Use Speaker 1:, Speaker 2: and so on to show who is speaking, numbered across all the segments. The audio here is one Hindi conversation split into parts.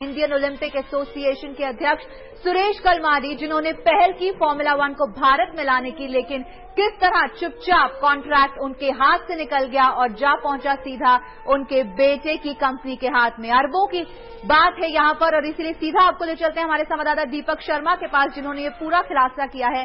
Speaker 1: इंडियन ओलंपिक एसोसिएशन के अध्यक्ष सुरेश कलमाडी, जिन्होंने पहल की फार्मूला 1 को भारत में लाने की, लेकिन किस तरह चुपचाप कॉन्ट्रैक्ट उनके हाथ से निकल गया और जा पहुंचा सीधा उनके बेटे की कंपनी के हाथ में। अरबों की बात है यहां पर और इसीलिए सीधा आपको ले चलते हैं हमारे संवाददाता दीपक शर्मा के पास, जिन्होंने ये पूरा खुलासा किया है।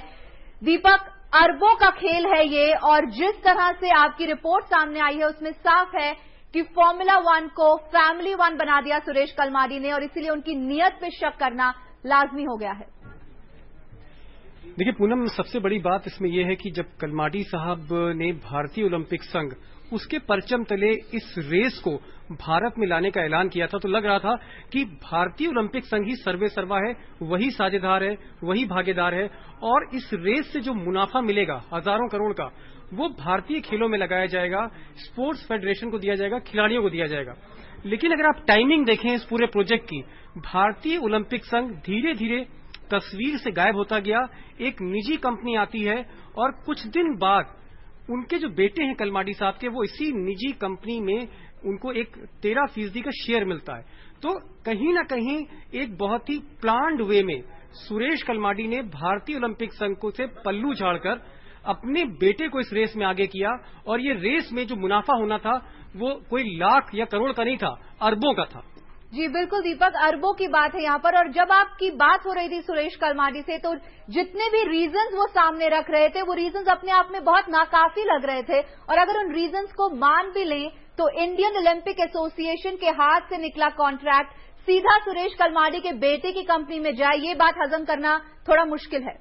Speaker 1: दीपक, अरबों का खेल है ये और जिस तरह से आपकी रिपोर्ट सामने आई है उसमें साफ है कि फार्मूला 1 को फैमिली 1 बना दिया सुरेश कलमाडी ने और इसीलिए उनकी नीयत पे शक करना लाजमी हो गया है।
Speaker 2: देखिए पूनम, सबसे बड़ी बात इसमें यह है कि जब कलमाडी साहब ने भारतीय ओलंपिक संघ उसके परचम तले इस रेस को भारत में लाने का ऐलान किया था, तो लग रहा था कि भारतीय ओलंपिक संघ ही सर्वे सर्वा है, वही साझेदार है, वही भागीदार है और इस रेस से जो मुनाफा मिलेगा हजारों करोड़ का, वो भारतीय खेलों में लगाया जाएगा, स्पोर्ट्स फेडरेशन को दिया जाएगा, खिलाड़ियों को दिया जाएगा। लेकिन अगर आप टाइमिंग देखें इस पूरे प्रोजेक्ट की, भारतीय ओलंपिक संघ धीरे धीरे तस्वीर से गायब होता गया। एक निजी कंपनी आती है और कुछ दिन बाद उनके जो बेटे हैं कलमाडी साहब के, वो इसी निजी कंपनी में उनको एक 13% का शेयर मिलता है। तो कहीं ना कहीं एक बहुत ही प्लान्ड वे में सुरेश कलमाडी ने भारतीय ओलंपिक संघ को से पल्लू झाड़कर अपने बेटे को इस रेस में आगे किया और ये रेस में जो मुनाफा होना था वो कोई लाख या करोड़ का नहीं था, अरबों का था।
Speaker 1: जी बिल्कुल दीपक, अरबों की बात है यहाँ पर। और जब आपकी बात हो रही थी सुरेश कलमाडी से, तो जितने भी रीजंस वो सामने रख रहे थे वो रीजंस अपने आप में बहुत नाकाफी लग रहे थे और अगर उन रीजंस को मान भी लें तो इंडियन ओलंपिक एसोसिएशन के हाथ से निकला कॉन्ट्रैक्ट सीधा सुरेश कलमाडी के बेटे की कंपनी में जाए, ये बात हजम करना थोड़ा मुश्किल है।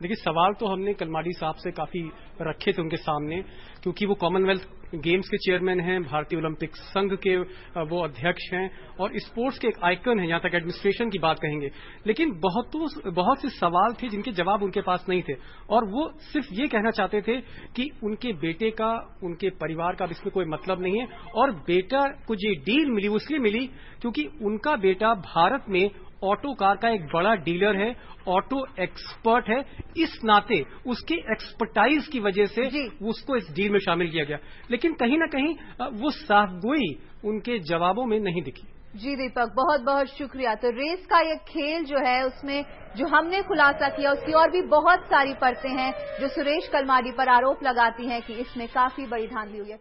Speaker 2: देखिए, सवाल तो हमने कलमाडी साहब से काफी रखे थे उनके सामने, क्योंकि वो कॉमनवेल्थ गेम्स के चेयरमैन हैं, भारतीय ओलंपिक संघ के वो अध्यक्ष हैं और स्पोर्ट्स के एक आइकन हैं, यहां तक एडमिनिस्ट्रेशन की बात कहेंगे। लेकिन बहुत से सवाल थे जिनके जवाब उनके पास नहीं थे और वो सिर्फ ये कहना चाहते थे कि उनके बेटे का, उनके परिवार का इसमें कोई मतलब नहीं है और बेटा को जो डील मिली वो इसलिए मिली क्योंकि उनका बेटा भारत में ऑटो कार का एक बड़ा डीलर है, ऑटो एक्सपर्ट है, इस नाते उसके एक्सपर्टाइज की वजह से उसको इस डील में शामिल किया गया। लेकिन कहीं ना कहीं वो साफगोई उनके जवाबों में नहीं दिखी।
Speaker 1: जी दीपक, बहुत बहुत शुक्रिया। तो रेस का ये खेल जो है उसमें जो हमने खुलासा किया उसकी और भी बहुत सारी परतें हैं जो सुरेश कलमाडी पर आरोप लगाती हैं कि इसमें काफी बड़ी धांधली हुई है।